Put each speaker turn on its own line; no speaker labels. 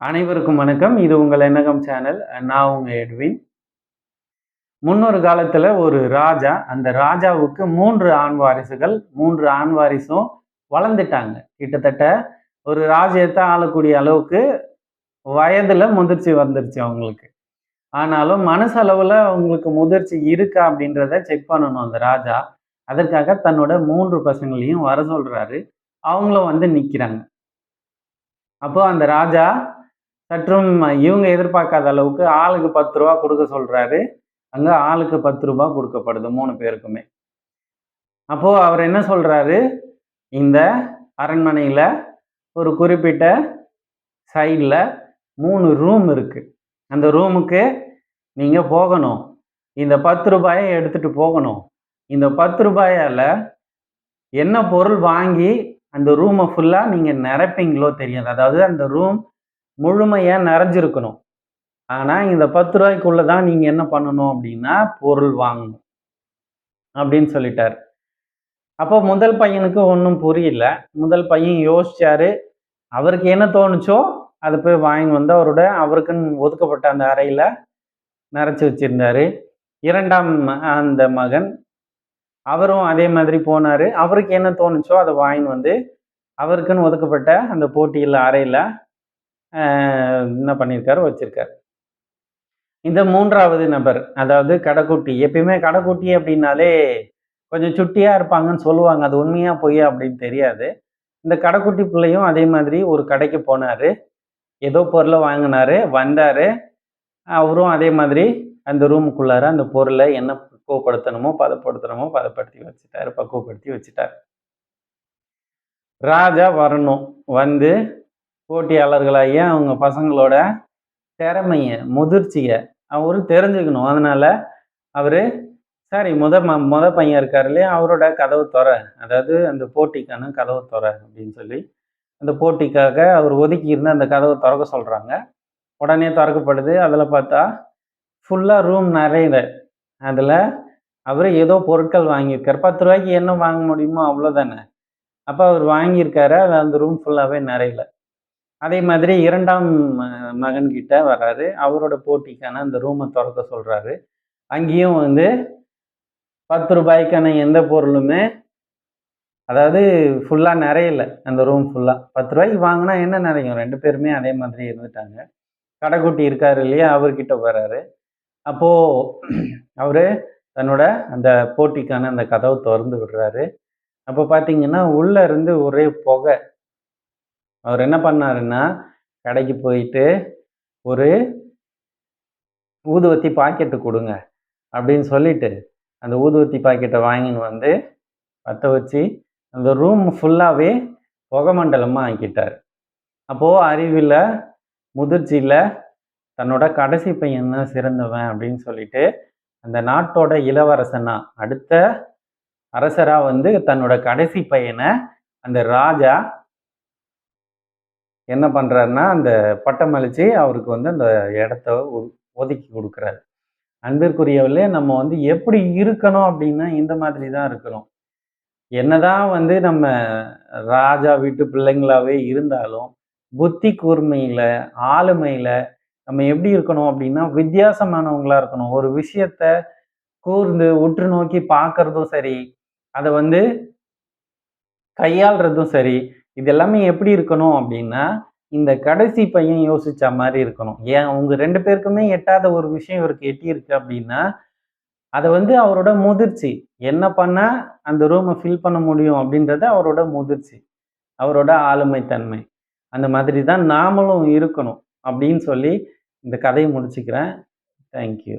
அனைவருக்கும் வணக்கம். இது உங்கள் எண்ணகம் சேனல். நான் உங்க எட்வின். முன்னொரு காலத்துல ஒரு ராஜா. அந்த ராஜாவுக்கு 3 ஆண் வாரிசுகள். 3 ஆண் வாரிசும் வளர்ந்துட்டாங்க. கிட்டத்தட்ட ஒரு ராஜ்யத்தை ஆளக்கூடிய அளவுக்கு வயதுல முதிர்ச்சி வந்துருச்சு அவங்களுக்கு. ஆனாலும் மனசளவுல அவங்களுக்கு முதிர்ச்சி இருக்கா அப்படின்றத செக் பண்ணணும் அந்த ராஜா. அதற்காக தன்னோட 3 பசங்களையும் வர சொல்றாரு. அவங்களும் வந்து நிக்கிறாங்க. அப்போ அந்த ராஜா சற்றும் இவங்க எதிர்பார்க்காத அளவுக்கு ஆளுக்கு ரூ. 10 குடுக்க சொல்றாரு. அங்க ஆளுக்கு ரூ. 10 குடுக்கப்படுது 3 பேருக்குமே. அப்போ அவர் என்ன சொல்றாரு, இந்த அரண்மனையில ஒரு குறிப்பிட்ட சைடுல 3 ரூம் இருக்கு. அந்த ரூமுக்கு நீங்க போகணும். இந்த ரூ. 10 எடுத்துட்டு போகணும். இந்த ரூ. 10 என்ன பொருள் வாங்கி அந்த ரூம ஃபுல்லா நீங்க நிரப்பீங்களோ தெரியாது. அதாவது அந்த ரூம் முழுமையா நிறைஞ்சிருக்கணும். ஆனா இந்த ரூ. 10 தான் நீங்க என்ன பண்ணணும் அப்படின்னா பொருள் வாங்கணும் அப்படின்னு சொல்லிட்டாரு. அப்போ முதல் பையனுக்கு ஒன்றும் புரியல. முதல் பையன் யோசிச்சாரு. அவருக்கு என்ன தோணுச்சோ அதை போய் வாங்கி வந்து அவருக்குன்னு ஒதுக்கப்பட்ட அந்த அறையில நிறைச்சு வச்சிருந்தாரு. 2ஆம் அந்த மகன் அவரும் அதே மாதிரி போனாரு. அவருக்கு என்ன தோணுச்சோ அதை வாங்கின்னு வந்து அவருக்குன்னு ஒதுக்கப்பட்ட அந்த போட்டியில் அறையில என்ன பண்ணியிருக்காரு, வச்சிருக்காரு. இந்த 3ஆவது நபர், அதாவது கடைக்குட்டி. எப்பயுமே கடைக்குட்டி அப்படின்னாலே கொஞ்சம் சுட்டியா இருப்பாங்கன்னு சொல்லுவாங்க. அது உண்மையா பொய்யா அப்படின்னு தெரியாது. இந்த கடைக்குட்டி பிள்ளையும் அதே மாதிரி ஒரு கடைக்கு போனாரு. ஏதோ பொருளை வாங்கினாரு, வந்தாரு. அவரும் அதே மாதிரி அந்த ரூமுக்குள்ளார அந்த பொருளை என்ன பதப்படுத்தி வச்சுட்டாரு, பக்குவப்படுத்தி வச்சுட்டாரு. ராஜா வரணும். வந்து போட்டியாளர்களாகிய அவங்க பசங்களோட திறமைய, முதிர்ச்சிய அவரு தெரிஞ்சுக்கணும். அதனால அவரு சரி மொத பையன் இருக்காரு இல்லையா, அவரோட கதவு தொற. அதாவது அந்த போட்டிக்கான கதவு தொற அப்படின்னு சொல்லி அந்த போட்டிக்காக அவர் ஒதுக்கி இருந்த அந்த கதவை திறக்க சொல்றாங்க. உடனே திறக்கப்படுது. அதுல பார்த்தா ஃபுல்லா ரூம் நிறையுது. அதுல அவரு ஏதோ பொருட்கள் வாங்கியிருக்காரு. ரூ. 10 என்ன வாங்க முடியுமோ அவ்வளவுதானே. அப்ப அவர் வாங்கியிருக்காரு. அது அந்த ரூம் ஃபுல்லாவே நிறையல. அதே மாதிரி 2ஆம் மகன் கிட்ட வர்றாரு. அவரோட போட்டிக்கான அந்த ரூமை திறக்க சொல்றாரு. அங்கேயும் வந்து ரூ. 10க்கான எந்த பொருளுமே, அதாவது ஃபுல்லா நிறையல. அந்த ரூம் ஃபுல்லா ரூ. 10 வாங்கினா என்ன நிறையும்? 2 பேருமே அதே மாதிரி இருந்துட்டாங்க. கடைக்குட்டி இருக்காரு இல்லையா, அவர்கிட்ட வர்றாரு. அப்போ அவரு தன்னோட அந்த போட்டிக்கான அந்த கதவை திறந்து விடுறாரு. அப்போ பார்த்தீங்கன்னா உள்ள இருந்து ஒரே புகை. அவர் என்ன பண்ணாருன்னா, கடைக்கு போயிட்டு ஒரு ஊதுவத்தி பாக்கெட்டு கொடுங்க அப்படின்னு சொல்லிட்டு அந்த ஊதுவத்தி பாக்கெட்டை வாங்கின்னு வந்து பற்ற வச்சு அந்த ரூம் ஃபுல்லாவே புகை மண்டலமா ஆக்கிட்டார். அப்போ அறிவில், முதிர்ச்சியில தன்னோட கடைசி பையன் தான் சிறந்தவன் அப்படின்னு சொல்லிட்டு அந்த நாட்டோட இளவரசனா, அடுத்த அரசரா வந்து தன்னோட கடைசி பையனை அந்த ராஜா என்ன பண்றாருன்னா அந்த பட்டம் அளிச்சு அவருக்கு வந்து அந்த இடத்த ஒதுக்கி கொடுக்குறாரு. அன்பிற்குரியவர்களே, நம்ம வந்து எப்படி இருக்கணும் அப்படின்னா இந்த மாதிரி தான் இருக்கணும். என்னதான் வந்து நம்ம ராஜா வீட்டு பிள்ளைங்களாவே இருந்தாலும் புத்தி கூர்மையில, ஆளுமையில நம்ம எப்படி இருக்கணும் அப்படின்னா வித்தியாசமானவங்களா இருக்கணும். ஒரு விஷயத்த கூர்ந்து உற்று நோக்கி பார்க்கறதும் சரி, அதை வந்து கையாள்றதும் சரி, இது எல்லாமே எப்படி இருக்கணும் அப்படின்னா இந்த கடைசி பையன் யோசிச்ச மாதிரி இருக்கணும். ஏன் உங்க 2 பேருக்குமே எட்டாத ஒரு விஷயம் இவருக்கு எட்டியிருக்கு அப்படின்னா அதை வந்து அவரோட முதிர்ச்சி. என்ன பண்ணா அந்த ரூமை ஃபில் பண்ண முடியும் அப்படின்றது அவரோட முதிர்ச்சி, அவரோட ஆளுமை தன்மை. அந்த மாதிரி தான் நாமளும் இருக்கணும் அப்படின்னு சொல்லி இந்த கதையை முடிச்சுக்கிறேன். தேங்க்யூ.